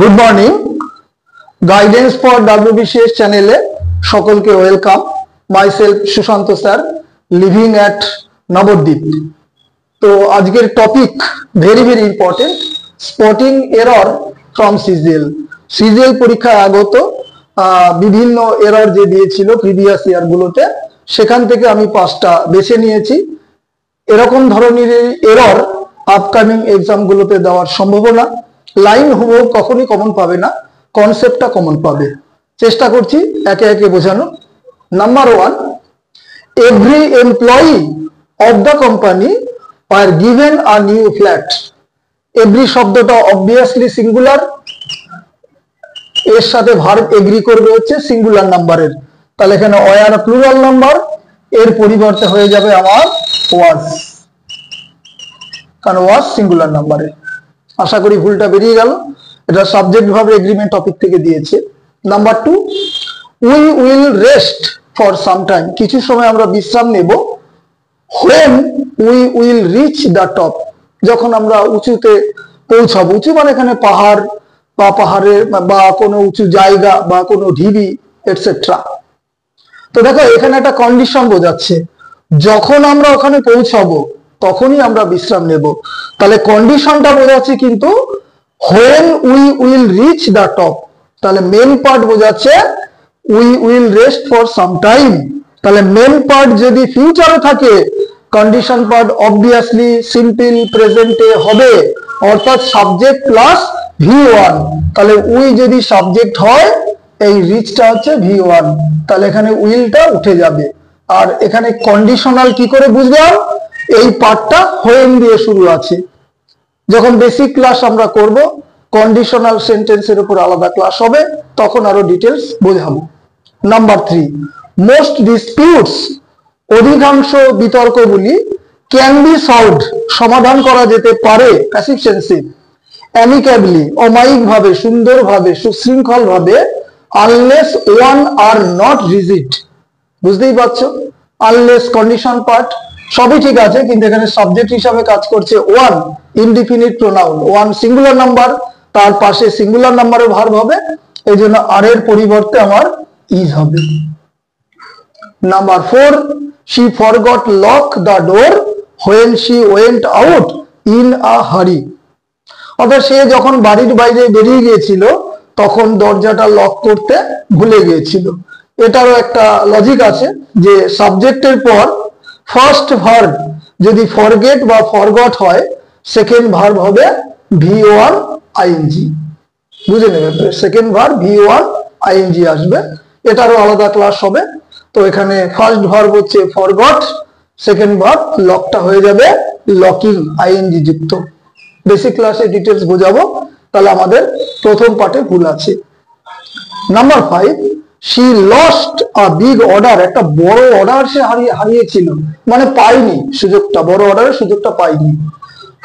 Good morning. Guidance for WBCS চ্যানেলে সকলকে welcome. Myself Sushanta sir, living at Nabadwip. তো আজকের topic very very important, spotting error from CGL. CGL পরীক্ষায় আগত বিভিন্ন এরর যে দিয়েছিল প্রিভিয়াস ইয়ার গুলোতে, সেখান থেকে আমি 5টা বেছে নিয়েছি। এরকম ধরনের এরর আপকামিং এক্সাম গুলোতে দেওয়ার সম্ভাবনা। লাইন হুবহু কখনই কমন পাবে না, কনসেপ্টটা কমন পাবে। চেষ্টা করছি একে একে বোঝানো। Number 1, every employee of the company are given a new flat. Every শব্দটা অবভিয়াসলি সিঙ্গুলার, এর সাথে ভার্ব এগ্রি করবে হচ্ছে সিঙ্গুলার নাম্বারের, তাহলে এখানে ওয়ার প্লুরাল নাম্বার, এর পরিবর্তে হয়ে যাবে আমার ওয়াজ, কারণ ওয়াজ সিঙ্গুলার নাম্বারে। আশা করি ভুলটা বেরিয়ে গেল। এটা সাবজেক্ট ভাবে এগ্রিমেন্ট টপিক থেকে দিয়েছে। Number 2, we will rest for some time. কিছু সময় আমরা বিশ্রাম নেব। When we will reach the top. যখন আমরা উঁচুতে পৌঁছাবো, উঁচু মানে এখানে পাহাড় বা পাহাড়ে বা কোনো উঁচু জায়গা বা কোনো ঢিবি এটসেট্রা। তো দেখো এখানে একটা কন্ডিশন বোঝাচ্ছে, যখন আমরা ওখানে পৌঁছাবো তখনই আমরা বিশ্রাম নেব। তাহলে কন্ডিশনটা বোঝাচ্ছে কিন্তু when we will reach the top. তাহলে মেন পার্ট বোঝাচ্ছে we will rest for some time. তাহলে মেন পার্ট যদি ফিউচারে থাকে, কন্ডিশন পার্ট অবভিয়াসলি সিম্পল প্রেজেন্টে হবে, অর্থাৎ সাবজেক্ট প্লাস V1। তাহলে উই যদি সাবজেক্ট হয়, এই রিচটা হচ্ছে V1, তাহলে এখানে উইলটা উঠে যাবে। আর এখানে কন্ডিশনাল কি করে বুঝলাম? এই পার্টটা হোয়েন দিয়ে শুরু আছে। যখন বেসিক ক্লাস আমরা করব, কন্ডিশনাল সেন্টেন্সের উপর আলাদা ক্লাস হবে, তখন আরো ডিটেলস বোঝাবো। Number 3, most disputes. অধিকাংশ বিতর্কগুলি ক্যান বি সলভড, সমাধান করা যেতে পারে, প্যাসিভ সেন্সিভ, অ্যামিকেবলি, অমায়িক ভাবে, সুন্দরভাবে, সুশৃঙ্খল ভাবে, unless one are not rigid. বুঝতেই পারছো, আনলেস কন্ডিশন পার্ট সবই ঠিক আছে, কিন্তু এখানে সাবজেক্ট হিসাবে কাজ করছে one, indefinite pronoun. One singular number, তার পাশে সিঙ্গুলার নাম্বারের ভার্ব হবে, এই জন্য আর এর পরিবর্তে আমার ইজ হবে। Number 4, she forgot lock the door when she went out in a hurry। অর্থাৎ সে যখন বাড়ির বাইরে বেরিয়ে গিয়েছিল তখন দরজাটা লক করতে ভুলে গিয়েছিল। এটারও একটা লজিক আছে যে সাবজেক্টের পর ফার্স্ট ভার্ব যদি ফরগেট বা ফরগট হয়, সেকেন্ড ভার্ব হবে V1 ING। বুঝে নেবে, সেকেন্ড ভার্ব V1 ING আসবে। এটারও আলাদা ক্লাস হবে। তো এখানে ফার্স্ট ভার্ব হচ্ছে ফরগট, সেকেন্ড ভার্ব লকটা হয়ে যাবে লকিং ING যুক্ত। বেসিক ক্লাসে ডিটেলস বোঝাবো, তাহলে আমাদের প্রথম পার্টে ভুল আছে। Number 5, she lost a big order। একটা বড় অর্ডার সে হারিয়েছিল, মানে পাইনি সুযোগটা, বড় অর্ডারের সুযোগটা পাইনি।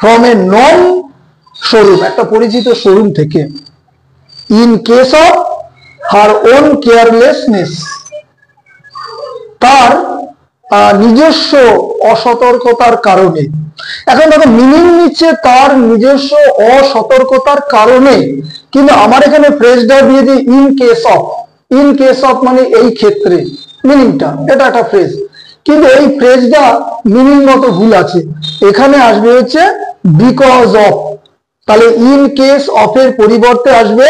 from a non শোরুম, একটা পরিচিত শোরুম থেকে। in case of her own carelessness, তার নিজস্ব অসতর্কতার কারণে। এখন দেখো মিনিং নিচ্ছে তার নিজস্ব অসতর্কতার কারণে, কিন্তু আমার এখানে ফ্রেজটা দিয়ে দিই in case of. In case of মানে এই ক্ষেত্রে, মিনিংটা এটা একটা ফ্রেজ, কিন্তু এই ফ্রেজটা মিনিং মতো ভুল আছে। এখানে আসবে হচ্ছে বিকজ অফ। তাহলে ইন কেস অফ এর পরিবর্তে আসবে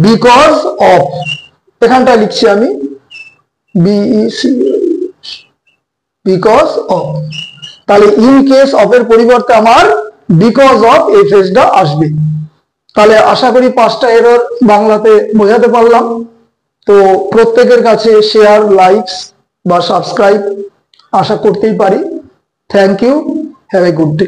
বিকজ অফ। এখানটা লিখছি আমি BEC, বিকজ অফ। তাহলে ইন কেস অফ এর পরিবর্তে আমার বিকজ অফ এই ফ্রেজটা আসবে। তাহলে আশা করি 5টা এরর বাংলাতে বোঝাতে পারলাম। তো প্রত্যেকের কাছে শেয়ার, লাইকস বা সাবস্ক্রাইব আশা করতেই পারি। Thank you, have a good day.